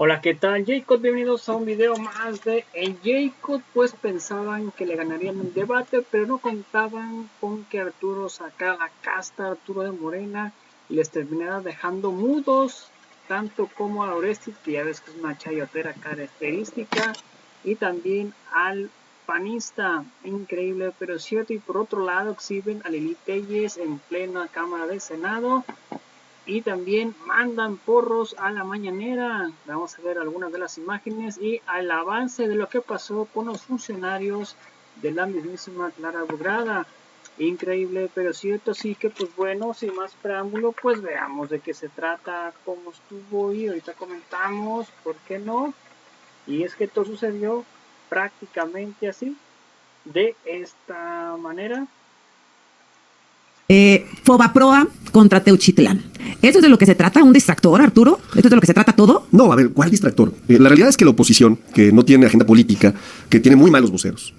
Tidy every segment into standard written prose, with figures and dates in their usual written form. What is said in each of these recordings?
Hola, ¿qué tal, Jacob? Bienvenidos a un video más de El Jacob. Pues pensaban que le ganarían el debate, pero no contaban con que Arturo sacara la casta, Arturo de Morena, y les terminara dejando mudos, tanto como a Orestes, que ya ves que es una chayotera característica, y también al panista, increíble pero cierto. Y por otro lado exhiben a Lili Telles en plena Cámara del Senado, y también mandan porros a la mañanera. Vamos a ver algunas de las imágenes y el avance de lo que pasó con los funcionarios de la mismísima Clara Brugada. Increíble pero cierto. Así que pues bueno, sin más preámbulo, pues veamos de qué se trata, cómo estuvo, y ahorita comentamos por qué no. Y es que todo sucedió prácticamente así, de esta manera. Fobaproa contra Teuchitlán. ¿Eso es de lo que se trata? ¿Un distractor, Arturo? ¿Esto es de lo que se trata todo? No, a ver, ¿cuál distractor? La realidad es que la oposición, que no tiene agenda política, que tiene muy malos voceros,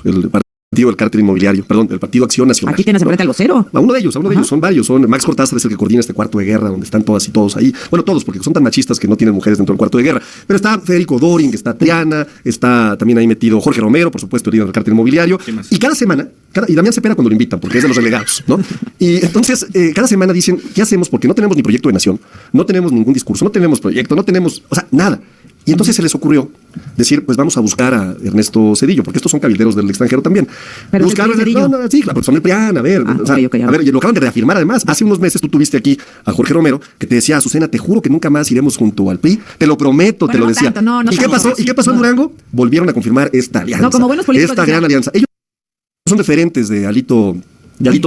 el partido del cártel inmobiliario, perdón, el Partido Acción Nacional. Aquí tienes enfrente al vocero. A uno de ellos, son varios. Max Cortázar es el que coordina este cuarto de guerra, donde están todas y todos ahí. Bueno, todos, porque son tan machistas que no tienen mujeres dentro del cuarto de guerra. Pero está Federico Doring, está Triana, está también ahí metido Jorge Romero, por supuesto, el líder del cártel inmobiliario. Y cada semana, y Damián Cepeda cuando lo invitan, porque es de los delegados, ¿no? Y entonces, cada semana dicen, ¿qué hacemos? Porque no tenemos ni proyecto de nación, no tenemos ningún discurso, no tenemos proyecto, no tenemos, nada. Y entonces se les ocurrió decir, pues vamos a buscar a Ernesto Zedillo, porque estos son cabilderos del extranjero también. Pero buscar sí, claro, son el PRIAN, a ver, a ver, lo acaban de reafirmar además. Hace unos meses tú tuviste aquí a Jorge Romero, que te decía, Azucena, te juro que nunca más iremos junto al PRI, te lo prometo, te lo decía. ¿Y qué pasó? ¿Y qué pasó en Durango? Volvieron a confirmar esta alianza. No, como buenos políticos, esta gran alianza. Ellos son referentes de Alito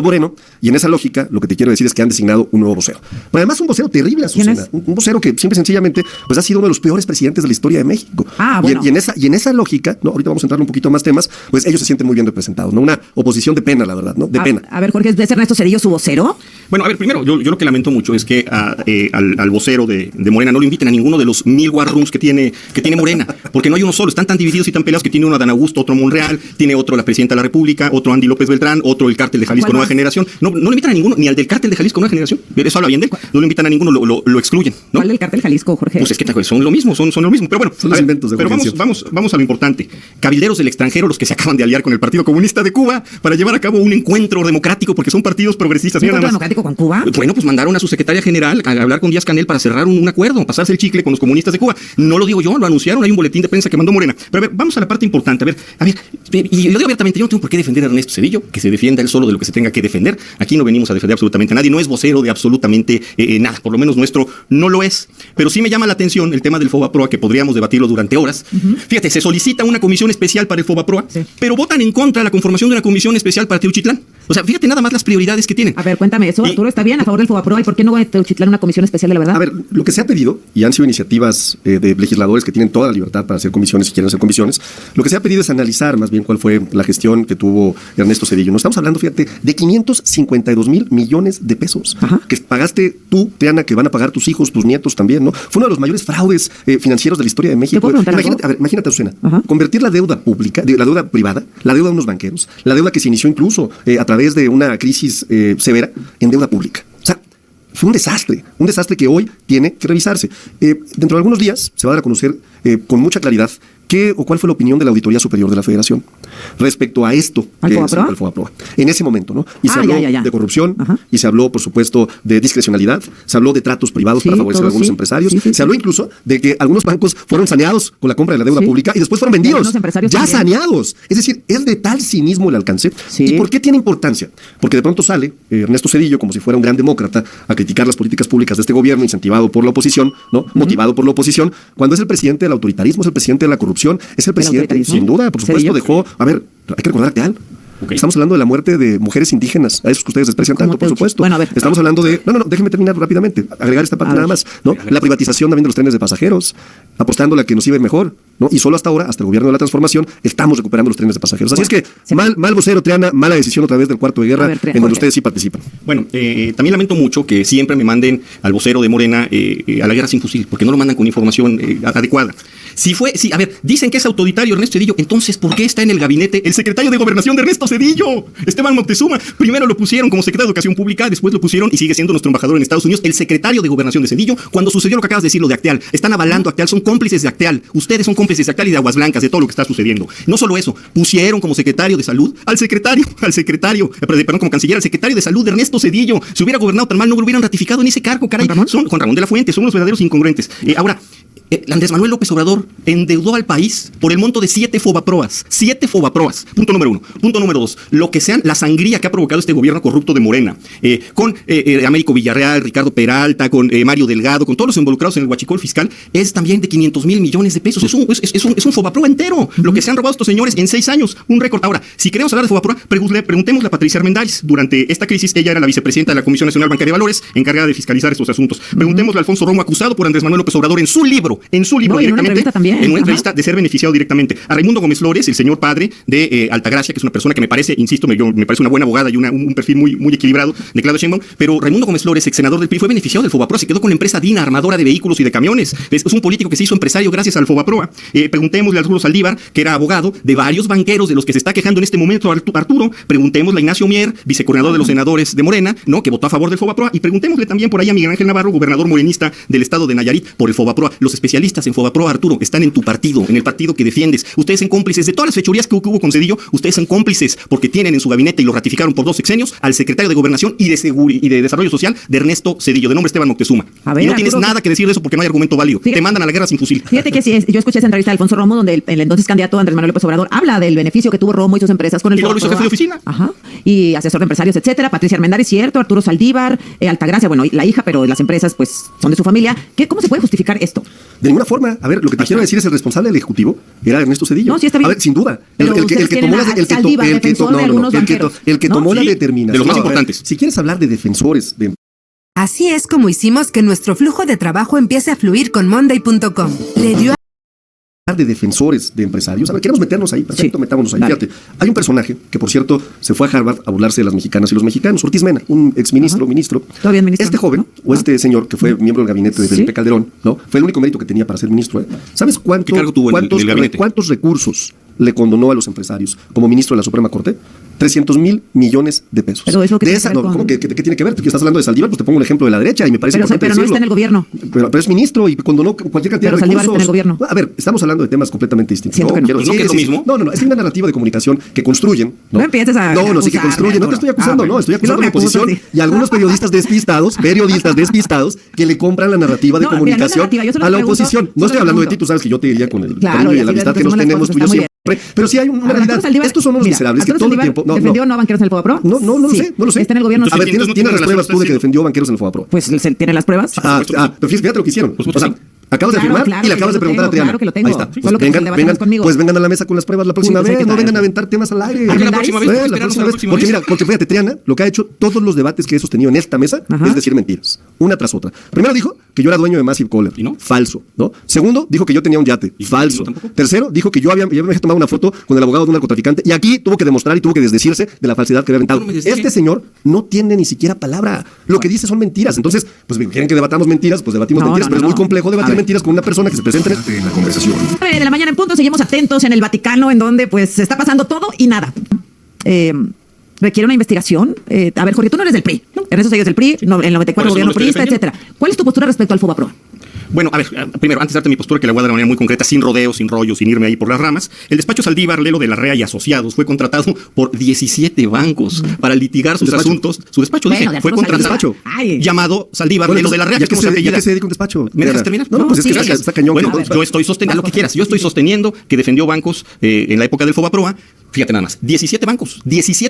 Moreno, y en esa lógica lo que te quiero decir es que han designado un nuevo vocero. Pero además un vocero terrible, Azucena, un vocero que simple y sencillamente pues ha sido uno de los peores presidentes de la historia de México. Bueno. Y en esa lógica, ¿no? Ahorita vamos a entrar un poquito más temas, pues ellos se sienten muy bien representados, ¿no? Una oposición de pena, la verdad, ¿no? De pena. A ver, Jorge, ¿es Ernesto Zedillo su vocero? Bueno, a ver, primero, yo lo que lamento mucho es que al vocero de Morena no lo inviten a ninguno de los 1000 war rooms que tiene Morena, porque no hay uno solo, están tan divididos y tan peleados que tiene uno a Dan Augusto, otro Monreal, tiene otro la presidenta de la República, otro Andy López Beltrán, otro el cártel de Jalisco Nueva Generación. No lo invitan a ninguno, ni al del cártel de Jalisco Nueva Generación. Eso habla bien de él. No lo invitan a ninguno, lo excluyen, ¿no? ¿Cuál del cártel Jalisco, Jorge? Pues es que son lo mismo, son lo mismo. Pero bueno, son los inventos de pero vamos a lo importante. Cabilderos del extranjero, los que se acaban de aliar con el Partido Comunista de Cuba para llevar a cabo un encuentro democrático, porque son partidos progresistas. ¿Un encuentro democrático con Cuba? Bueno, pues mandaron a su secretaria general a hablar con Díaz-Canel para cerrar un acuerdo, pasarse el chicle con los comunistas de Cuba. No lo digo yo, lo anunciaron, hay un boletín de prensa que mandó Morena. Pero a ver, vamos a la parte importante. A ver, y lo digo abiertamente, yo no tengo por qué defender a Ernesto Zedillo, que se defienda él solo de lo que se tenga que defender. Aquí no venimos a defender absolutamente a nadie, no es vocero de absolutamente nada, por lo menos nuestro no lo es. Pero sí me llama la atención el tema del Fobaproa, que podríamos debatirlo durante horas. Fíjate, se solicita una comisión especial para el Fobaproa, pero votan en contra de la conformación de una comisión especial para Teuchitlán. O sea, fíjate nada más las prioridades que tienen. A ver, cuéntame eso, Arturo, ¿está bien a favor del Fobaproa? ¿Y por qué no va a Teuchitlán una comisión especial de la verdad? A ver, lo que se ha pedido, y han sido iniciativas de legisladores que tienen toda la libertad para hacer comisiones, si quieren hacer comisiones, lo que se ha pedido es analizar más bien cuál fue la gestión que tuvo Ernesto Zedillo. Nos estamos hablando, fíjate, de 552,000 millones de pesos que pagaste tú, Triana, que van a pagar tus hijos, tus nietos también, ¿no? Fue uno de los mayores fraudes financieros de la historia de México. Imagínate, Azucena, convertir la deuda pública, la deuda privada, la deuda de unos banqueros, la deuda que se inició incluso a través de una crisis severa, en deuda pública. O sea, fue un desastre que hoy tiene que revisarse. Dentro de algunos días se va a dar a conocer con mucha claridad ¿qué o cuál fue la opinión de la Auditoría Superior de la Federación respecto a esto? ¿Al Fobaproa? En ese momento, ¿no? Y se habló de corrupción, y se habló, por supuesto, de discrecionalidad, se habló de tratos privados para favorecer a algunos empresarios, se habló incluso de que algunos bancos fueron saneados con la compra de la deuda pública y después fueron vendidos, ya saneados. Es decir, es de tal cinismo el alcance. ¿Y por qué tiene importancia? Porque de pronto sale Ernesto Zedillo, como si fuera un gran demócrata, a criticar las políticas públicas de este gobierno, incentivado por la oposición, ¿no? Motivado por la oposición, cuando es el presidente del autoritarismo, es el presidente de la corrupción, es el presidente, sin duda, por supuesto, dejó, a ver, hay que recordar real. Estamos hablando de la muerte de mujeres indígenas, a esos que ustedes desprecian tanto, por supuesto. Bueno, a ver. Estamos hablando de, déjeme terminar rápidamente, agregar esta parte nada más, ¿no? La privatización también de los trenes de pasajeros, apostando a que nos iba a ir mejor, ¿no? Y solo hasta ahora, hasta el gobierno de la transformación, estamos recuperando los trenes de pasajeros. Así es que, mal vocero, Triana, mala decisión otra vez del cuarto de guerra, en donde ustedes sí participan. Bueno, también lamento mucho que siempre me manden al vocero de Morena a la guerra sin fusil, porque no lo mandan con información adecuada. A ver, dicen que es autoritario Ernesto Zedillo, entonces, ¿por qué está en el gabinete el secretario de Gobernación de Ernesto Zedillo? Esteban Moctezuma. Primero lo pusieron como secretario de Educación Pública, después lo pusieron y sigue siendo nuestro embajador en Estados Unidos, el secretario de Gobernación de Zedillo, cuando sucedió lo que acabas de decir, lo de Acteal. Están avalando a Acteal, son cómplices de Acteal. Ustedes son cómplices de Acteal y de Aguas Blancas, de todo lo que está sucediendo. No solo eso, pusieron como secretario de Salud como canciller, al secretario de Salud de Ernesto Zedillo. Si hubiera gobernado tan mal, no lo hubieran ratificado en ese cargo, caray. Con Ramón de la Fuente, son unos verdaderos incongruentes. Ahora, Andrés Manuel López Obrador endeudó al país por el monto de 7 Fobaproas. 7 Fobaproas. Punto número 1. Punto número 2. Lo que sean la sangría que ha provocado este gobierno corrupto de Morena. Con Américo Villarreal, Ricardo Peralta, con Mario Delgado, con todos los involucrados en el huachicol fiscal, es también de 500,000 millones de pesos. Es un Fobaproa entero. Lo que se han robado estos señores en 6 años. Un récord. Ahora, si queremos hablar de Fobaproa, preguntémosle a Patricia Armendáriz. Durante esta crisis, ella era la vicepresidenta de la Comisión Nacional Bancaria de Valores, encargada de fiscalizar estos asuntos. Preguntémosle a Alfonso Romo, acusado por Andrés Manuel López Obrador en su libro directamente, en una entrevista de ser beneficiado directamente. A Raimundo Gómez Flores, el señor padre de Altagracia, que es una persona que me parece, insisto, me parece una buena abogada y un perfil muy equilibrado de Claudia Sheinbaum, pero Raimundo Gómez Flores, ex senador del PRI, fue beneficiado del Fobaproa, se quedó con la empresa Dina, armadora de vehículos y de camiones. Es un político que se hizo empresario gracias al Fobaproa. Preguntémosle a Arturo Saldívar, que era abogado de varios banqueros de los que se está quejando en este momento Arturo. Preguntémosle a Ignacio Mier, vicecoordinador de los senadores de Morena, ¿no?, que votó a favor del Fobaproa. Y preguntémosle también por ahí a Miguel Ángel Navarro, gobernador morenista del estado de Nayarit, por el Fobaproa. Los especialistas en Fobaproa, Arturo, están en tu partido, en el partido que defiendes. Ustedes son cómplices de todas las fechorías que hubo con Zedillo. Ustedes son cómplices porque tienen en su gabinete, y lo ratificaron por 2 sexenios, al secretario de Gobernación y de Desarrollo Social de Ernesto Zedillo, de nombre Esteban Moctezuma. Y no Arturo, tienes nada que decir de eso porque no hay argumento válido. Te mandan a la guerra sin fusil. Fíjate que sí, yo escuché esa entrevista de Alfonso Romo, donde el entonces candidato Andrés Manuel López Obrador habla del beneficio que tuvo Romo y sus empresas con el Fobaproa. Y luego lo hizo jefe de oficina. Ajá. Y asesor de empresarios, etcétera. Patricia Armendáriz, cierto. Arturo Saldívar, Altagracia, bueno, la hija, pero las empresas pues son de su familia. ¿Cómo se puede justificar esto? De ninguna forma. A ver, lo que te quiero decir es el responsable del Ejecutivo era Ernesto Zedillo. No, sí está bien. A ver, sin duda. El que tomó la determinación. De los más importantes. Si quieres hablar de defensores de... Así es como hicimos que nuestro flujo de trabajo empiece a fluir con Monday.com. Le dio de defensores de empresarios. A ver, queremos meternos ahí, perfecto, metámonos ahí. Fíjate, hay un personaje que, por cierto, se fue a Harvard a burlarse de las mexicanas y los mexicanos, Ortiz Mena, un exministro, ministro. Todavía ministro. Este joven, o este señor, que fue miembro del gabinete de Felipe Calderón, ¿no? Fue el único mérito que tenía para ser ministro. ¿Sabes cuántos recursos le condonó a los empresarios como ministro de la Suprema Corte? 300,000 millones de pesos. Pero eso que de esa, ¿cómo que tiene que ver? Tú que estás hablando de Saldívar, pues te pongo un ejemplo de la derecha y me parece importante pero no está en el gobierno. Pero es ministro y condonó cualquier cantidad de recursos. Saldívar está en el gobierno. A ver, estamos hablando de temas completamente distintos. Siento que no. ¿No que es lo mismo? No, es una narrativa de comunicación que construyen. No empieces a sí que construyen. No te estoy acusando, no, estoy acusando a la oposición y a algunos periodistas despistados que le compran la narrativa de comunicación a la oposición. No estoy hablando de ti, tú sabes que yo te diría con el cariño y la amistad que nos tenemos tú y yo siempre. Pero sí hay una realidad. Estos son unos miserables que todo el tiempo... ¿Defendió no a banqueros en el Fobaproa? No lo sé. Está en el gobierno. A ver, ¿tienes las pruebas tú de que defendió banqueros en el Fobaproa? Pues tiene las pruebas. Pero fíjate lo que hicieron. O sea, acabas de firmar y le acabas de preguntar a Triana. Claro que lo tengo. Ahí está. Pues vengan a la mesa con las pruebas la próxima vez. No vengan a aventar temas al aire. La próxima vez. Porque fíjate, Triana, lo que ha hecho todos los debates que he sostenido en esta mesa es decir mentiras, una tras otra. Primero dijo que yo era dueño de Massive Caller. Falso, ¿no? Segundo, dijo que yo tenía un yate. Falso. Tercero, dijo que yo había tomado una foto con el abogado de un narcotraficante y aquí tuvo que demostrar y tuvo que desdecirse de la falsedad que había aventado. Este señor no tiene ni siquiera palabra. Lo que dice son mentiras. Entonces, pues quieren que debatamos mentiras, pues debatimos mentiras, pero es muy complejo debatir mentiras con una persona que se presente en la conversación. 9 de la mañana en punto, seguimos atentos en el Vaticano, en donde pues se está pasando todo y nada. Requiere una investigación. A ver, Jorge, tú no eres del PRI. Ernesto Zedillo es del PRI, el 94 gobierno priista, etcétera. ¿Cuál es tu postura respecto al Fobaproa? Bueno, a ver, primero, antes de darte mi postura, que la voy a dar de manera muy concreta, sin rodeos, sin rollos, sin irme ahí por las ramas, el despacho Saldívar, Lelo de la Rea y Asociados, fue contratado por 17 bancos para litigar sus asuntos. Su despacho, fue contratado. Llamado Saldívar, Lelo de la Rea, que es como se apellida. ¿Ya se dedica un despacho? ¿Me dejas terminar? No, pues es que está cañón. Bueno, yo estoy sosteniendo, lo que quieras, yo estoy sosteniendo que defendió bancos en la época del Fobaproa. Fíjate nada más, 17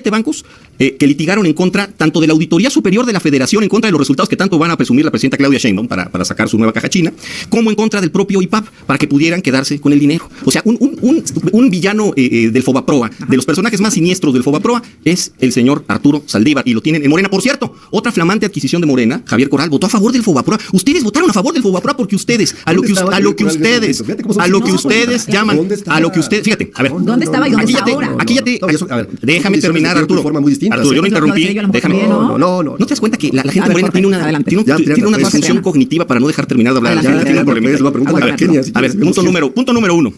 bancos que litigaron en contra tanto de la Auditoría Superior de la Federación, en contra de los resultados que tanto van a presumir la presidenta Claudia Sheinbaum para sacar su nueva caja china, Morena, como en contra del propio IPAP, para que pudieran quedarse con el dinero. O sea, un villano del Fobaproa, de los personajes más siniestros del Fobaproa, es el señor Arturo Saldívar, y lo tienen en Morena. Por cierto, otra flamante adquisición de Morena, Javier Corral, votó a favor del Fobaproa. Ustedes votaron a favor del Fobaproa porque ustedes, a lo que ustedes llaman, fíjate, a ver. ¿Dónde estaba y dónde está ahora? Aquí ya te, déjame terminar, Arturo. Arturo, yo lo interrumpí, déjame. No ¿No te das cuenta que la gente de Morena tiene una disfunción cognitiva para no dejar terminar de hablar? A ver, punto número uno.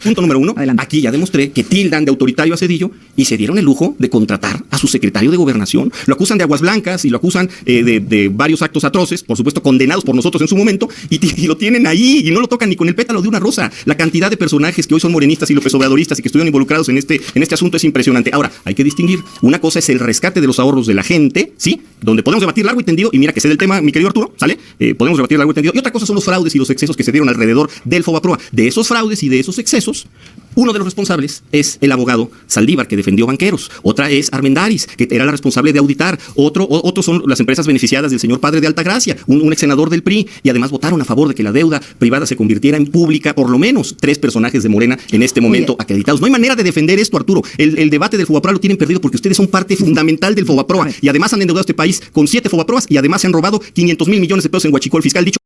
Aquí ya demostré que tildan de autoritario a Zedillo y se dieron el lujo de contratar a su secretario de Gobernación. Lo acusan de aguas blancas y lo acusan de varios actos atroces, por supuesto condenados por nosotros en su momento, y lo tienen ahí y no lo tocan ni con el pétalo de una rosa. La cantidad de personajes que hoy son morenistas y López Obradoristas y que estuvieron involucrados en este asunto es impresionante. Ahora, hay que distinguir. Una cosa es el rescate de los ahorros de la gente, ¿sí? Donde podemos debatir largo y tendido, y mira que sé del tema, mi querido Arturo, ¿sale? Podemos debatir largo y tendido. Y otra cosa son los fraudes y los excesos que se dieron alrededor del Fobaproa. De esos fraudes y de esos excesos, uno de los responsables es el abogado Saldívar, que defendió banqueros. Otra es Armendáriz, que era la responsable de auditar. Otros son las empresas beneficiadas del señor Padre de Altagracia, un ex senador del PRI, y además votaron a favor de que la deuda privada se convirtiera en pública. Por lo menos 3 personajes de Morena en este momento acreditados. No hay manera de defender esto, Arturo. El debate del Fobaproa lo tienen perdido porque ustedes son parte fundamental del Fobaproa, y además han endeudado este país con 7 Fobaproas, y además se han robado 500,000 millones de pesos en Huachicol, fiscal dicho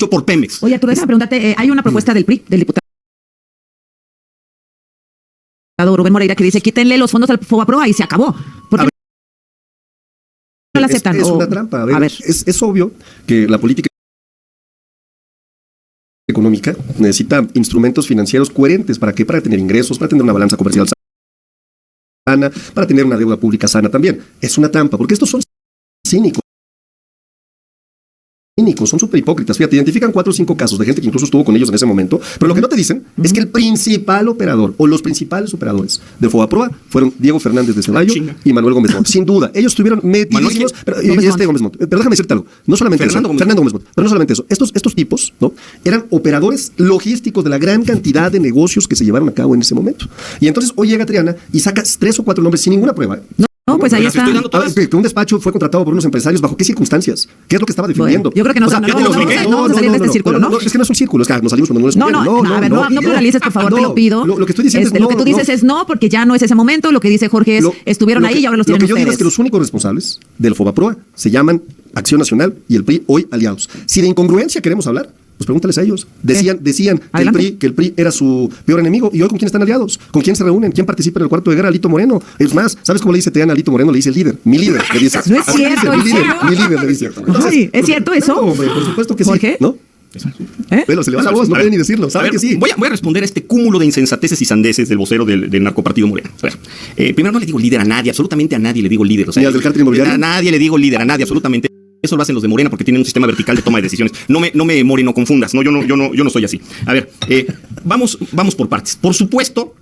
por Pemex. Oye, Arturo, déjame preguntarte, hay una propuesta del PRI, del diputado Rubén Moreira, que dice, quítenle los fondos al Fobaproa y se acabó. ¿Por qué no la aceptan? Es una trampa. A ver. Es obvio que la política económica necesita instrumentos financieros coherentes. ¿Para qué? Para tener ingresos, para tener una balanza comercial sana, para tener una deuda pública sana también. Es una trampa, porque estos son cínicos, son súper hipócritas. Fíjate, identifican 4 o 5 casos de gente que incluso estuvo con ellos en ese momento, pero lo que no te dicen es que el principal operador o los principales operadores del Fobaproa fueron Diego Fernández de Ceballo y Manuel Gómez Montt. Sin duda, ellos estuvieron metidísimos. Gómez Montt. Pero déjame decirte algo, no solamente Fernando Gómez Montt, pero no solamente eso. Estos tipos, ¿no?, eran operadores logísticos de la gran cantidad de negocios que se llevaron a cabo en ese momento. Y entonces hoy llega Triana y saca 3 o 4 nombres sin ninguna prueba. No, pues ahí está. Que un despacho fue contratado por unos empresarios, ¿bajo qué circunstancias? ¿Qué es lo que estaba defendiendo? Bueno, yo creo que no vamos a salir de este círculo, ¿no? Es que no es un círculo, es que nos salimos cuando no es no pluralices, por favor, te lo pido. Lo que estoy diciendo lo que tú dices es no, porque ya no es ese momento. Lo que dice Jorge es, estuvieron ahí y ahora los tienen ustedes. Lo que yo digo es que los únicos responsables del Fobaproa se llaman Acción Nacional y el PRI, hoy aliados. Si de incongruencia queremos hablar, pues pregúntales a ellos. Decían que el PRI era su peor enemigo, y hoy ¿con quién están aliados? ¿Con quién se reúnen? ¿Quién participa en el cuarto de guerra? Alito Moreno. Es más, ¿sabes cómo le dice Triana a Alito Moreno? Le dice el líder, mi líder, le dice. No es cierto, mi líder, le dice. Ay, ¿es cierto eso? No, hombre, por supuesto que sí. ¿Por qué? ¿No? Pero se le va la voz, no puede ni decirlo, ¿sabe que sí? Voy a responder a este cúmulo de insensateces y sandeces del vocero del narcopartido Morena. A ver, primero, no le digo líder a nadie, absolutamente a nadie le digo líder. O sea, ¿ni al del cártel inmobiliario? A nadie le digo líder, a nadie, absolutamente. Eso lo hacen los de Morena porque tienen un sistema vertical de toma de decisiones. No me Moreno confundas, no, yo no soy así. A ver, vamos por partes. Por supuesto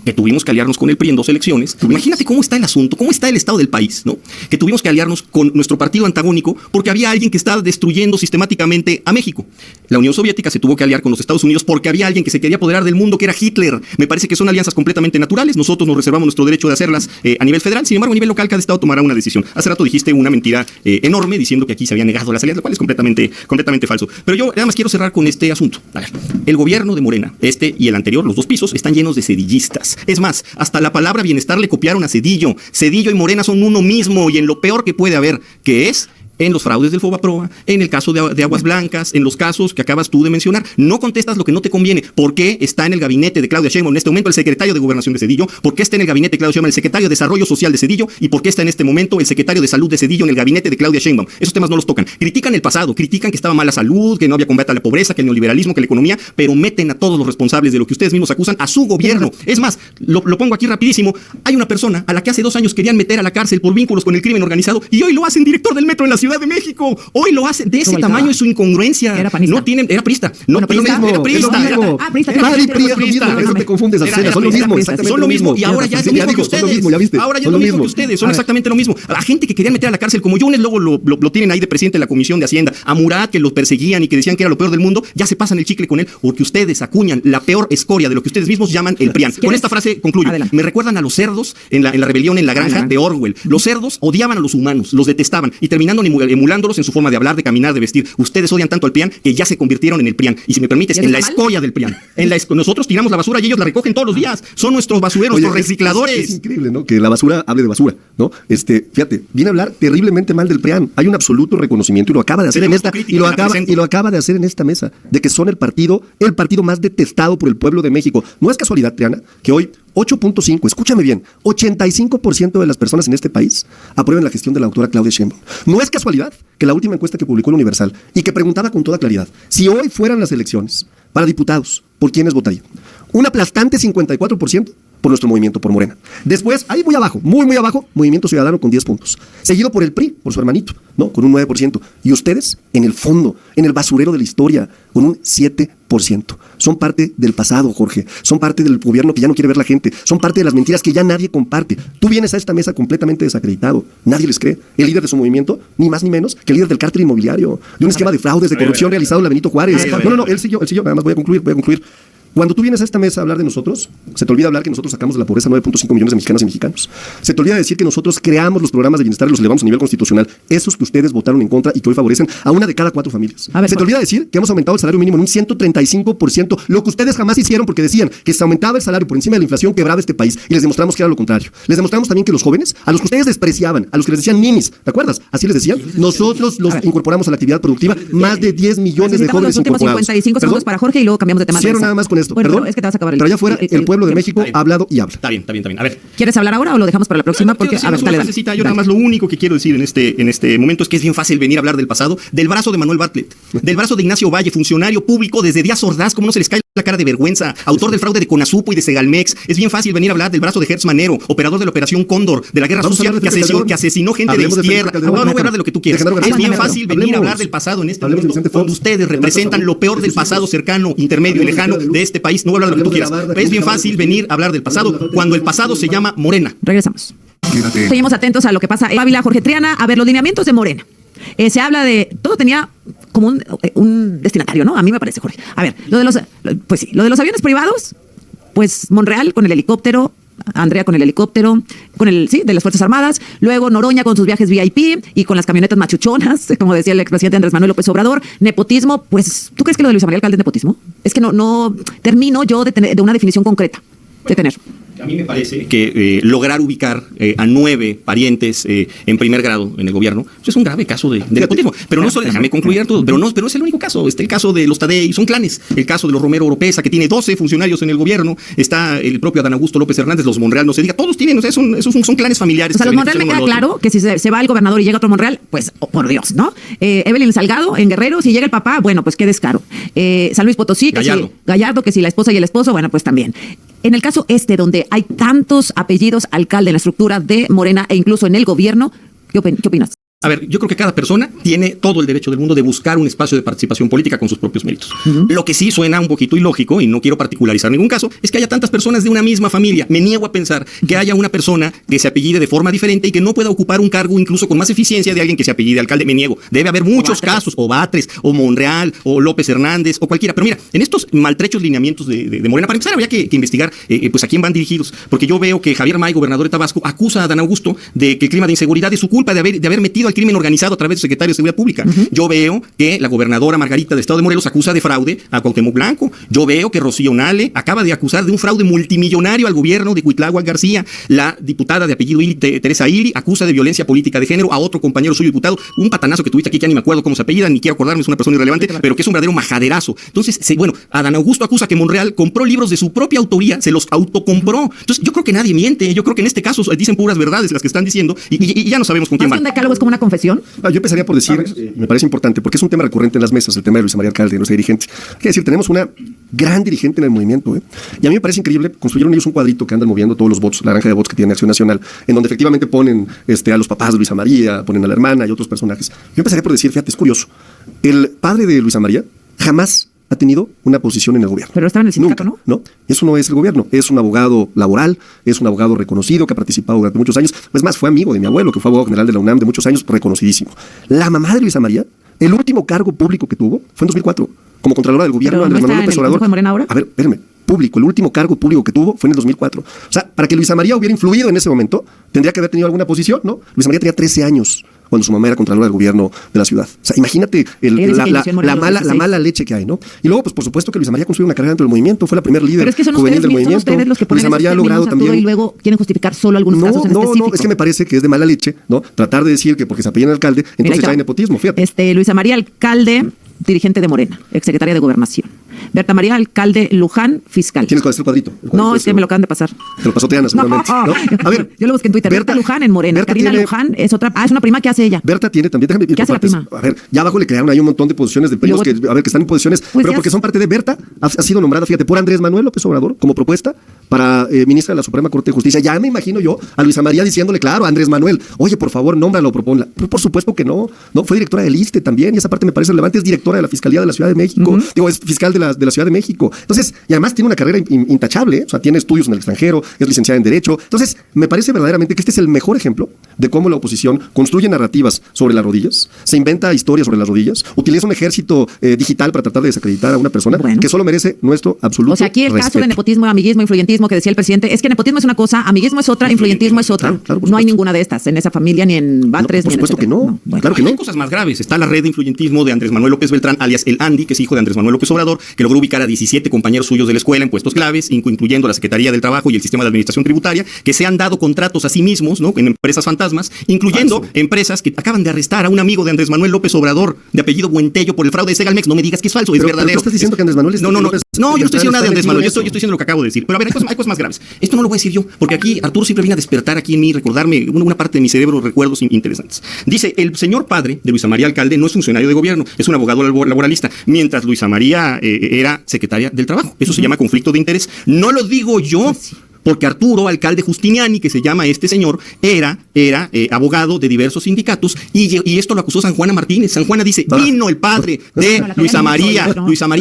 que tuvimos que aliarnos con el PRI en 2 elecciones. Imagínate cómo está el asunto, cómo está el estado del país, ¿no? Que tuvimos que aliarnos con nuestro partido antagónico porque había alguien que estaba destruyendo sistemáticamente a México. La Unión Soviética se tuvo que aliar con los Estados Unidos porque había alguien que se quería apoderar del mundo, que era Hitler. Me parece que son alianzas completamente naturales. Nosotros nos reservamos nuestro derecho de hacerlas a nivel federal. Sin embargo, a nivel local, cada estado tomará una decisión. Hace rato dijiste una mentira enorme diciendo que aquí se había negado las alianzas, lo cual es completamente falso. Pero yo nada más quiero cerrar con este asunto. A ver, el gobierno de Morena, y el anterior, los 2 pisos, están llenos de cedillistas. Es más, hasta la palabra bienestar le copiaron a Zedillo. Zedillo y Morena son uno mismo, y en lo peor que puede haber, que es en los fraudes del Fobaproa, en el caso de Aguas Blancas, en los casos que acabas tú de mencionar. No contestas lo que no te conviene. ¿Por qué está en el gabinete de Claudia Sheinbaum en este momento el secretario de Gobernación de Zedillo? ¿Por qué está en el gabinete de Claudia Sheinbaum el secretario de Desarrollo Social de Zedillo? ¿Y por qué está en este momento el secretario de Salud de Zedillo en el gabinete de Claudia Sheinbaum? Esos temas no los tocan. Critican el pasado, critican que estaba mala salud, que no había combate a la pobreza, que el neoliberalismo, que la economía, pero meten a todos los responsables de lo que ustedes mismos acusan a su gobierno. Es más, lo pongo aquí rapidísimo. Hay una persona a la que hace 2 años querían meter a la cárcel por vínculos con el crimen organizado, y hoy lo hacen director del metro en la Ciudad de México. Hoy lo hacen. De ese tamaño es su incongruencia. Era panista. Era priista. No, bueno, era priista. Eso te confundes, son lo mismo. Son lo mismo. Y ahora ya es lo mismo que ustedes. Ahora ya es lo mismo que ustedes. Son exactamente lo mismo. La gente que querían meter a la cárcel, como Yunes, luego lo tienen ahí de presidente de la Comisión de Hacienda. A Murat, que los perseguían y que decían que era lo peor del mundo, ya se pasan el chicle con él, porque ustedes acuñan la peor escoria de lo que ustedes mismos llaman el PRIAN. Con esta frase concluyo. Me recuerdan a los cerdos en la rebelión en la granja de Orwell. Los cerdos odiaban a los humanos, los detestaban, y terminando en emulándolos en su forma de hablar, de caminar, de vestir. Ustedes odian tanto al PRIAN que ya se convirtieron en el PRIAN. Y si me permites, en la escoria del PRIAN. Nosotros tiramos la basura y ellos la recogen todos los días. Son nuestros basureros, nuestros recicladores. Es increíble, ¿no? Que la basura hable de basura, ¿no? Fíjate, viene a hablar terriblemente mal del PRIAN. Hay un absoluto reconocimiento y lo acaba de hacer y lo acaba de hacer en esta mesa, de que son el partido más detestado por el pueblo de México. No es casualidad, Triana, que hoy 8.5, escúchame bien, 85% de las personas en este país aprueben la gestión de la doctora Claudia Sheinbaum. No es casualidad que la última encuesta que publicó el Universal y que preguntaba con toda claridad, si hoy fueran las elecciones para diputados, ¿por quiénes votarían? Un aplastante 54% por nuestro movimiento, por Morena. Después, ahí muy abajo, muy abajo, Movimiento Ciudadano con 10 puntos. Seguido por el PRI, por su hermanito, ¿no? Con un 9%. Y ustedes, en el fondo, en el basurero de la historia, con un 7%. Son parte del pasado, Jorge. Son parte del gobierno que ya no quiere ver la gente. Son parte de las mentiras que ya nadie comparte. Tú vienes a esta mesa completamente desacreditado. Nadie les cree. El líder de su movimiento, ni más ni menos que el líder del cártel inmobiliario, de un esquema de fraudes, de corrupción realizado en la Benito Juárez. No, él siguió. Nada más voy a concluir. Cuando tú vienes a esta mesa a hablar de nosotros, se te olvida hablar que nosotros sacamos de la pobreza 9.5 millones de mexicanas y mexicanos. Se te olvida decir que nosotros creamos los programas de bienestar y los elevamos a nivel constitucional, esos que ustedes votaron en contra y que hoy favorecen a una de cada 4 familias. Se te olvida decir que hemos aumentado el salario mínimo en un 135%, lo que ustedes jamás hicieron porque decían que si aumentaba el salario por encima de la inflación quebraba este país, y les demostramos que era lo contrario. Les demostramos también que los jóvenes, a los que ustedes despreciaban, a los que les decían ninis, ¿te acuerdas? Así les decían. Nosotros los incorporamos a la actividad productiva, más de 10 millones de jóvenes incorporados. 55 segundos para Jorge y luego cambiamos de tema. Cierro nada más con esto. Bueno, perdón. Es que te vas a acabar pero allá afuera, el pueblo de México ha hablado y habla. Está bien. A ver. ¿Quieres hablar ahora o lo dejamos para la próxima? Porque, a ver, dale. Yo nada más lo único que quiero decir en este momento es que es bien fácil venir a hablar del pasado, del brazo de Manuel Bartlett, del brazo de Ignacio Valle, funcionario público desde Díaz Ordaz, ¿cómo no se les cae la cara de vergüenza? Autor del fraude de Conasupo y de Segalmex. Es bien fácil venir a hablar del brazo de Hertz Manero, operador de la Operación Cóndor, de la guerra sucia que asesinó gente de izquierda. No voy a hablar de lo que tú quieras. Es bien fácil venir a hablar del pasado en este momento, cuando ustedes representan lo peor del pasado cercano, intermedio y lejano de este país. No voy a hablar de lo que tú quieras. Es bien fácil venir a hablar del pasado cuando el pasado se llama Morena. Regresamos. Seguimos atentos a lo que pasa en Ávila, Jorge Triana. A ver, los lineamientos de Morena. Se habla de... Todo tenía como un destinatario, ¿no? A mí me parece, Jorge. A ver, lo de los aviones privados, pues Monreal con el helicóptero, Andrea con el helicóptero, de las Fuerzas Armadas, luego Noroña con sus viajes VIP y con las camionetas machuchonas, como decía el expresidente Andrés Manuel López Obrador. Nepotismo, pues, ¿tú crees que lo de Luisa María Alcalde es nepotismo? Es que no termino yo de una definición concreta de tener. A mí me parece que lograr ubicar a 9 parientes en primer grado en el gobierno es un grave caso de nepotismo. Pero no solo, déjame concluir todo, pero es el único caso. Está el caso de los Tadei, son clanes. El caso de los Romero Oropesa, que tiene 12 funcionarios en el gobierno. Está el propio Adán Augusto López Hernández, los Monreal, no se diga. Todos tienen, son clanes familiares. O sea, los Monreal me queda claro que si se va el gobernador y llega otro Monreal, pues, por Dios, ¿no? Evelyn Salgado en Guerrero, si llega el papá, bueno, pues qué descaro. San Luis Potosí, Gallardo, que si la esposa y el esposo, bueno, pues también. En el caso donde hay tantos apellidos alcalde en la estructura de Morena e incluso en el gobierno, ¿qué opinas? A ver, yo creo que cada persona tiene todo el derecho del mundo de buscar un espacio de participación política con sus propios méritos. Lo que sí suena un poquito ilógico, y no quiero particularizar ningún caso, es que haya tantas personas de una misma familia. Me niego a pensar que haya una persona que se apellide de forma diferente y que no pueda ocupar un cargo incluso con más eficiencia de alguien que se apellide alcalde. Me niego. Debe haber muchos casos, o Batres, o Monreal, o López Hernández, o cualquiera. Pero mira, en estos maltrechos lineamientos de Morena, para empezar habría que investigar pues a quién van dirigidos, porque yo veo que Javier May, gobernador de Tabasco, acusa a Adán Augusto de que el clima de inseguridad es su culpa, de haber metido al crimen organizado a través del secretario de Seguridad Pública. Yo veo que la gobernadora Margarita del Estado de Morelos acusa de fraude a Cuauhtémoc Blanco. Yo veo que Rocío Nale acaba de acusar de un fraude multimillonario al gobierno de Cuitláhuac García. La diputada de apellido Teresa Ili acusa de violencia política de género a otro compañero suyo diputado. Un patanazo que tuviste aquí, que ya ni me acuerdo cómo se apellida, ni quiero acordarme, es una persona irrelevante, pero que es un verdadero majaderazo. Entonces, Adán Augusto acusa que Monreal compró libros de su propia autoría, se los autocompró. Entonces, yo creo que nadie miente. Yo creo que en este caso dicen puras verdades las que están diciendo y ya no sabemos con quién van. ¿Un decálogo es como una confesión? Yo empezaría por decir, me parece importante, porque es un tema recurrente en las mesas, el tema de Luisa María Alcalde, nuestra dirigente. Hay que decir, tenemos una gran dirigente en el movimiento, y a mí me parece increíble, construyeron ellos un cuadrito que andan moviendo todos los votos, la granja de votos que tiene Acción Nacional, en donde efectivamente ponen a los papás de Luisa María, ponen a la hermana y otros personajes. Yo empezaría por decir, fíjate, es curioso, el padre de Luisa María jamás ha tenido una posición en el gobierno. Pero estaba en el sindicato, ¿no? No, eso no es el gobierno. Es un abogado laboral, es un abogado reconocido que ha participado durante muchos años. Es más, fue amigo de mi abuelo, que fue abogado general de la UNAM de muchos años, reconocidísimo. La mamá de Luisa María, el último cargo público que tuvo fue en 2004, como contralora del gobierno de Andrés Manuel López Obrador. ¿De Morena ahora? A ver, espérenme. Público, el último cargo público que tuvo fue en el 2004. O sea, para que Luisa María hubiera influido en ese momento, tendría que haber tenido alguna posición, ¿no? Luisa María tenía 13 años cuando su mamá era contralora del gobierno de la ciudad. O sea, imagínate la mala leche que hay, ¿no? Y luego, pues por supuesto que Luisa María construyó una carrera dentro del movimiento, fue la primer líder juvenil del movimiento. Ustedes los que ponen Luisa María ha logrado también. Y luego quieren justificar solo algunos casos en específico. No, es que me parece que es de mala leche, ¿no? Tratar de decir que porque se apellidan alcalde, entonces ya hay nepotismo, fíjate. Luisa María Alcalde, dirigente de Morena, exsecretaria de Gobernación. Berta María Alcalde Luján, fiscal. ¿Tienes cuál es el cuadrito? No, es que me lo acaban de pasar. Te lo pasó Teana, seguramente. ¿No? A ver, yo lo busqué en Twitter. Berta Luján en Morena. Karina Luján es otra. Es una prima que hace ella. Berta tiene también. Déjame ir ¿Qué hace por partes. la prima? A ver, ya abajo le crearon ahí un montón de posiciones de primos que están en posiciones, pues pero porque son parte de Berta. Ha sido nombrada, fíjate, por Andrés Manuel López Obrador como propuesta para ministra de la Suprema Corte de Justicia. Ya me imagino yo a Luisa María diciéndole, claro, a Andrés Manuel, oye, por favor, nómbralo, proponla. Pero por supuesto que no. No, fue directora del ISSSTE también, y esa parte me parece relevante. Es directora de la Fiscalía de la Ciudad de México. Digo, es fiscal de la Ciudad de México. Entonces, y además tiene una carrera intachable, o sea, tiene estudios en el extranjero, es licenciada en Derecho. Entonces, me parece verdaderamente que este es el mejor ejemplo de cómo la oposición construye narrativas sobre las rodillas, se inventa historias sobre las rodillas, utiliza un ejército digital para tratar de desacreditar a una persona que solo merece nuestro absoluto respeto. O sea, aquí el caso de nepotismo, amiguismo, influyentismo que decía el presidente, es que nepotismo es una cosa, amiguismo es otra, influyentismo es otra. Claro, no hay ninguna de estas en esa familia, ni en Batres, por ni en supuesto que no. Bueno. Claro que no. Hay cosas más graves. Está la red de influyentismo de Andrés Manuel López Beltrán, alias el Andy, que es hijo de Andrés Manuel López Obrador, que logró ubicar a 17 compañeros suyos de la escuela en puestos claves, incluyendo la Secretaría del Trabajo y el Sistema de Administración Tributaria, que se han dado contratos a sí mismos, ¿no? En empresas fantasmas, incluyendo empresas que acaban de arrestar a un amigo de Andrés Manuel López Obrador, de apellido Buentello, por el fraude de Segalmex. No me digas que es falso, es verdadero. ¿Pero estás diciendo que Andrés Manuel No, yo no estoy diciendo nada de Andrés Manuel, yo estoy diciendo lo que acabo de decir. Pero a ver, hay cosas más graves. Esto no lo voy a decir yo, porque aquí Arturo siempre viene a despertar aquí en mí, recordarme una parte de mi cerebro, recuerdos interesantes. Dice, el señor padre de Luisa María Alcalde no es funcionario de gobierno, es un abogado laboralista, mientras Luisa María era secretaria del Trabajo. Eso se llama conflicto de interés. No lo digo yo, porque Arturo Alcalde Justiniani, que se llama este señor, era abogado de diversos sindicatos, y esto lo acusó San Juana Martínez. San Juana dice, vino el padre de Luisa María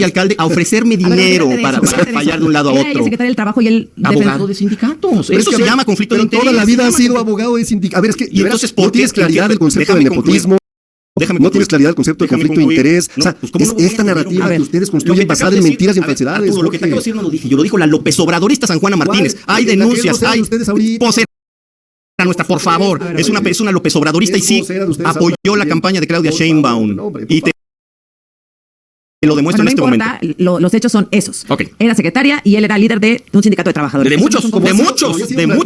Alcalde a ofrecerme dinero para fallar de un lado a otro. El secretario del Trabajo y el abogado de sindicatos. Pero Eso se llama conflicto de interés. Toda la vida ha sido abogado de sindicatos. A ver, es que y entonces, no tienes claridad del concepto de nepotismo. No tienes claridad del concepto de conflicto de interés. No, o sea, pues, ¿cómo es esta narrativa que ustedes construyen basada en mentiras y en falsedades. Arturo, lo que te acabo de decir no lo dije. Yo lo dijo la López Obradorista San Juana Martínez. Hay denuncias, hay posera nuestra, por favor. Es una López Obradorista y sí apoyó la campaña de Claudia Sheinbaum. Y te lo demuestro en este momento. Los hechos son esos. Okay. Era secretaria y él era líder de un sindicato de trabajadores. De muchos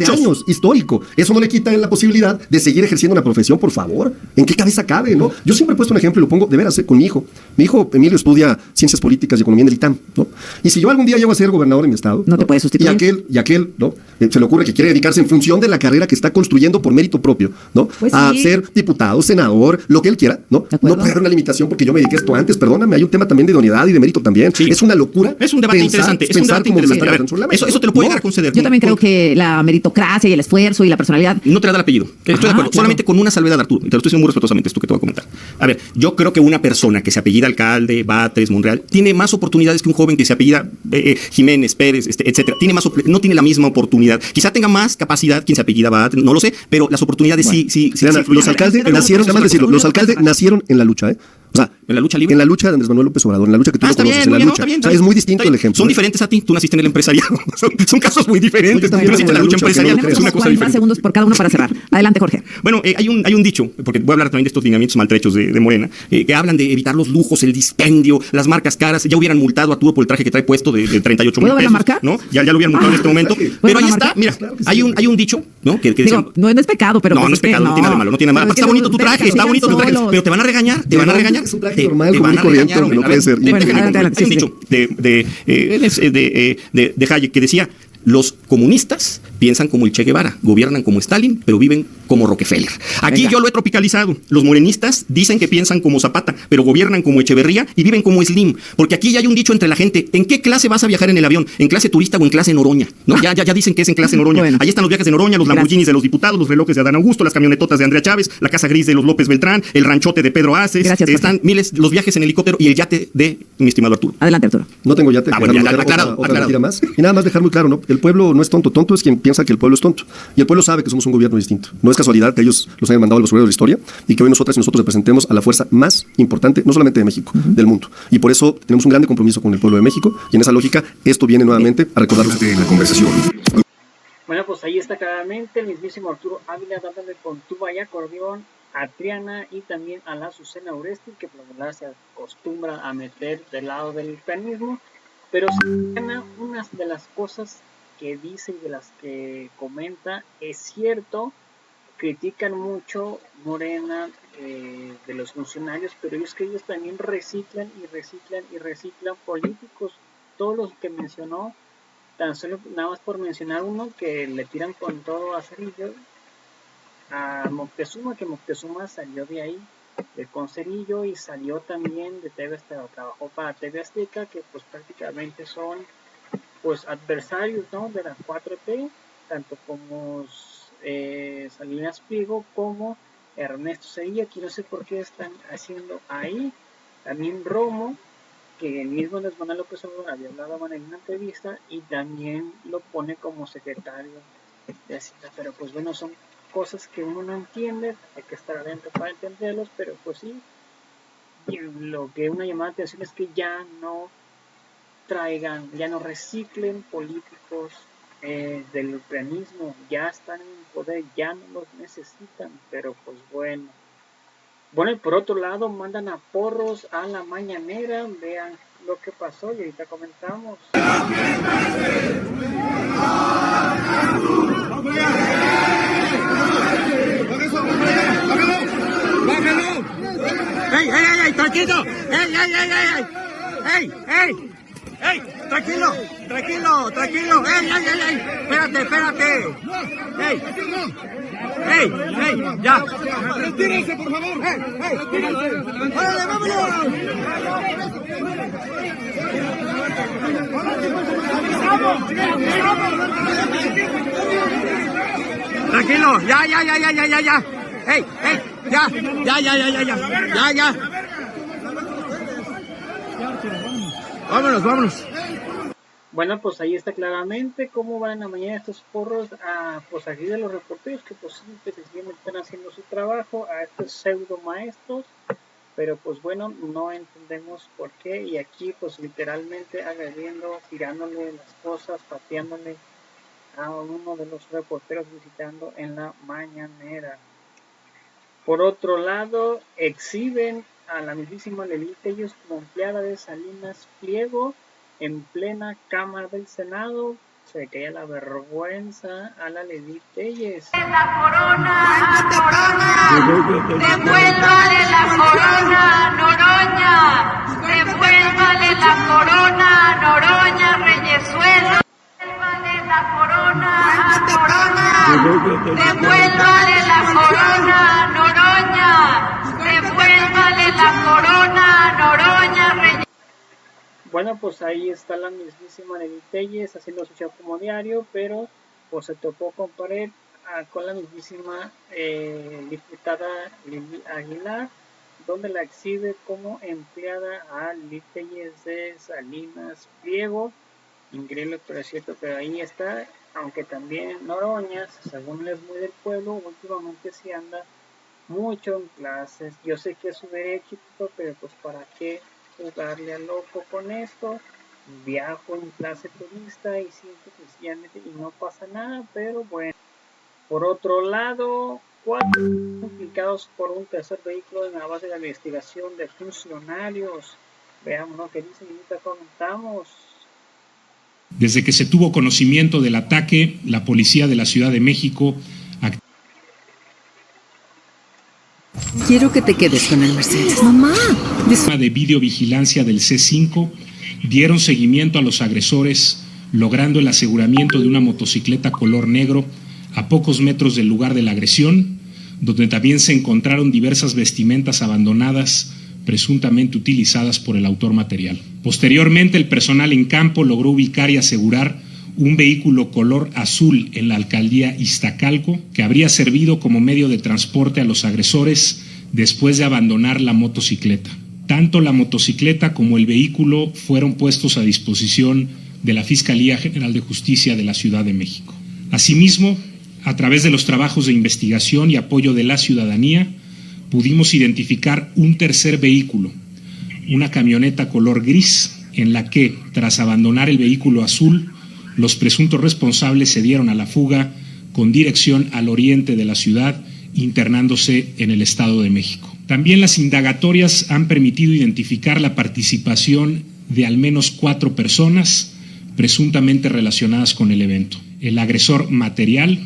años, histórico. Eso no le quita la posibilidad de seguir ejerciendo una profesión, por favor. ¿En qué cabeza cabe, no? Yo siempre he puesto un ejemplo y lo pongo de veras con mi hijo. Mi hijo Emilio estudia Ciencias Políticas y Economía en el ITAM, ¿no? Y si yo algún día llego a ser gobernador en mi estado, no te puedes sustituir. Y aquel, ¿no? Se le ocurre que quiere dedicarse en función de la carrera que está construyendo por mérito propio, ¿no? Pues a ser diputado, senador, lo que él quiera, ¿no? No puede haber una limitación porque yo me dediqué a esto antes, perdóname, hay un tema también de idoneidad y de mérito también. Sí. Es una locura. Es un debate interesante. Es un debate interesante. A ver, eso te lo puedo llegar a conceder. Yo también creo que la meritocracia y el esfuerzo y la personalidad no te da el apellido. Estoy de acuerdo. Claro. Solamente con una salvedad, Arturo. Y te lo estoy diciendo muy respetuosamente esto que te voy a comentar. A ver, yo creo que una persona que se apellida Alcalde, Batres, Monreal, tiene más oportunidades que un joven que se apellida Jiménez, Pérez, etcétera. No tiene la misma oportunidad. Quizá tenga más capacidad quien se apellida Batres, no lo sé, pero las oportunidades sí. Los alcaldes nacieron, nada más decirlo, los alcaldes nacieron en la lucha, O sea, ¿en la lucha libre? En la lucha de Andrés Manuel López Obrador, en la lucha que tú conoces, en la lucha. O sea, es muy distinto el ejemplo. Son diferentes a ti. Tú naciste en el empresariado. Son casos muy diferentes. Tú naciste en la lucha empresarial. Es una cosa diferente. Segundos por cada uno para cerrar. Adelante, Jorge. Bueno, hay un dicho, porque voy a hablar también de estos lineamientos maltrechos de Morena, que hablan de evitar los lujos, el dispendio, las marcas caras. Ya hubieran multado a Arturo por el traje que trae puesto de 38 mil pesos. Marca? ¿No? Ya lo hubieran multado en este momento. Pero ahí está, mira, hay un dicho, ¿no? Que digo, no es pecado, pero... No es pecado, no tiene nada de malo, no tiene nada de malo. Está bonito tu traje, pero te van a regañar, Es un traje normal, común y corriente, no puede ser. Hay un dicho de Hayek que decía: los comunistas piensan como el Che Guevara, gobiernan como Stalin, pero viven como Rockefeller. Aquí yo lo he tropicalizado. Los morenistas dicen que piensan como Zapata, pero gobiernan como Echeverría y viven como Slim. Porque aquí ya hay un dicho entre la gente: ¿en qué clase vas a viajar en el avión? ¿En clase turista o en clase Noroña? ¿No? Ya dicen que es en clase Noroña. Bueno. Ahí están los viajes de Noroña, los Lamborghinis de los diputados, los relojes de Adán Augusto, las camionetotas de Andrea Chávez, la casa gris de los López Beltrán, el ranchote de Pedro Aces. Gracias, están miles, los viajes en helicóptero y el yate de mi estimado Arturo. Adelante, Arturo. No tengo yate. Bueno, ya, aclarado. Más. Y nada más dejar muy claro, ¿no? El pueblo no es tonto. Tonto es quien piensa que el pueblo es tonto. Y el pueblo sabe que somos un gobierno distinto. No es casualidad que ellos los hayan mandado a los obreros de la historia y que hoy nosotros representemos a la fuerza más importante, no solamente de México, del mundo. Y por eso tenemos un grande compromiso con el pueblo de México. Y en esa lógica, esto viene nuevamente a recordarnos de la conversación. Bueno, pues ahí está claramente el mismísimo Arturo Ávila dándole con tuba y acordeón a Triana y también a la Azucena Oresti, que por lo general se acostumbra a meter del lado del panismo. Pero Triana, una de las cosas que dice y de las que comenta es cierto. Critican mucho Morena de los funcionarios, pero es que ellos también reciclan políticos. Todos los que mencionó, tan solo nada más por mencionar uno, que le tiran con todo a Cerillo, a Moctezuma, que Moctezuma salió de ahí, con Cerillo, y salió también de TV Azteca, trabajó para TV Azteca, que pues prácticamente son pues adversarios, ¿no?, de la 4T, tanto como Salinas Pliego como Ernesto Zedillo, que no sé por qué están haciendo ahí. También Romo, que el mismo Andrés Manuel López Obrador había hablado en una entrevista, y también lo pone como secretario de Hacienda. Pero pues bueno, son cosas que uno no entiende, hay que estar adentro para entenderlos, pero pues sí, y lo que una llamada de atención es que ya no reciclen políticos del ucranismo, ya están en poder, ya no los necesitan. Pero pues bueno, y por otro lado mandan a porros a la mañanera. Vean lo que pasó y ahorita comentamos. ¡Bájalo! ¡Ey! ¡Tranquilo! ¡Ey! ¡Tranquilo! ¡Ey! ¡Espérate! ¡Ey! ¡Ya! ¡Retírense, por favor! ¡Órale, vámonos! Tranquilo, ya. ¡Ey! Ya. Vámonos. Bueno, pues ahí está claramente cómo van en la mañana estos porros a pues aquí de los reporteros, que pues simplemente están haciendo su trabajo, a estos pseudo maestros. Pero pues bueno, no entendemos por qué, y aquí pues literalmente agrediendo, tirándole las cosas, pateándole a uno de los reporteros visitando en la mañanera. Por otro lado, exhiben a la mismísima Lili Tellez como empleada de Salinas Pliego en plena Cámara del Senado. Se caía la vergüenza a la Lili Tellez. La corona, devuélvale la corona, Noroña, devuélvale la corona, Noroña, Reyezuela, devuélvale la corona, devuélvale la corona, Noroña, devuélvale la corona, Noroña, Reyezuela. Bueno, pues ahí está la mismísima Lili Tellez haciendo su show como diario, pero pues se topó con pared con la mismísima diputada Lili Aguilar, donde la exhibe como empleada a Lili Tellez de Salinas Pliego. Increíble, pero es cierto, pero ahí está. Aunque también Noroña, según él es muy del pueblo, últimamente sí anda mucho en clases. Yo sé que es su derecho, pero pues para qué jugarle a loco con esto. Viajo en clase turista y siento sencillamente y no pasa nada, pero bueno. Por otro lado, 4 implicados por un tercer vehículo en la base de la investigación de funcionarios. Veamos lo que dicen y ahorita comentamos. Desde que se tuvo conocimiento del ataque, la policía de la Ciudad de México Quiero que te quedes con el Mercedes. Mamá. de videovigilancia del C5 dieron seguimiento a los agresores, logrando el aseguramiento de una motocicleta color negro a pocos metros del lugar de la agresión, donde también se encontraron diversas vestimentas abandonadas presuntamente utilizadas por el autor material. Posteriormente, el personal en campo logró ubicar y asegurar un vehículo color azul en la alcaldía Iztacalco, que habría servido como medio de transporte a los agresores después de abandonar la motocicleta. Tanto la motocicleta como el vehículo fueron puestos a disposición de la Fiscalía General de Justicia de la Ciudad de México. Asimismo, a través de los trabajos de investigación y apoyo de la ciudadanía, pudimos identificar un tercer vehículo, una camioneta color gris, en la que, tras abandonar el vehículo azul, los presuntos responsables se dieron a la fuga con dirección al oriente de la ciudad internándose en el Estado de México. También las indagatorias han permitido identificar la participación de al menos 4 personas presuntamente relacionadas con el evento: el agresor material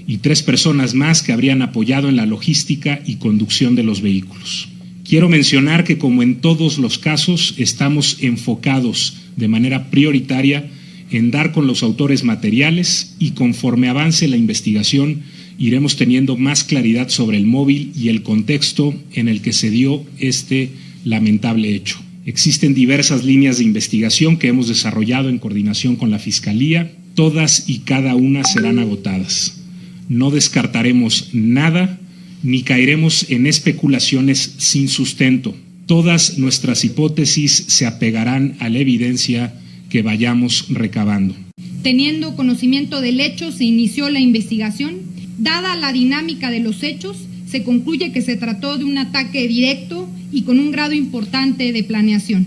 y 3 personas más que habrían apoyado en la logística y conducción de los vehículos. Quiero mencionar que, como en todos los casos, estamos enfocados de manera prioritaria en dar con los autores materiales y, conforme avance la investigación, iremos teniendo más claridad sobre el móvil y el contexto en el que se dio este lamentable hecho. Existen diversas líneas de investigación que hemos desarrollado en coordinación con la Fiscalía. Todas y cada una serán agotadas. No descartaremos nada ni caeremos en especulaciones sin sustento. Todas nuestras hipótesis se apegarán a la evidencia que vayamos recabando. Teniendo conocimiento del hecho, se inició la investigación. Dada la dinámica de los hechos, se concluye que se trató de un ataque directo y con un grado importante de planeación,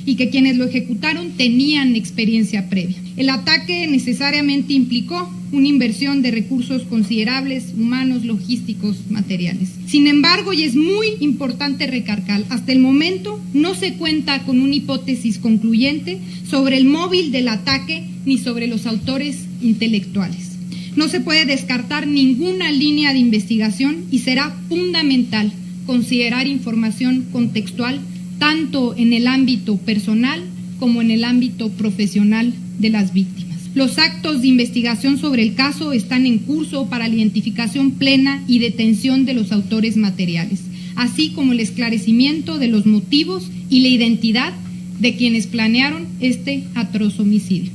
y que quienes lo ejecutaron tenían experiencia previa. El ataque necesariamente implicó una inversión de recursos considerables, humanos, logísticos, materiales. Sin embargo, y es muy importante recalcar, hasta el momento no se cuenta con una hipótesis concluyente sobre el móvil del ataque ni sobre los autores intelectuales. No se puede descartar ninguna línea de investigación y será fundamental considerar información contextual tanto en el ámbito personal como en el ámbito profesional de las víctimas. Los actos de investigación sobre el caso están en curso para la identificación plena y detención de los autores materiales, así como el esclarecimiento de los motivos y la identidad de quienes planearon este atroz homicidio.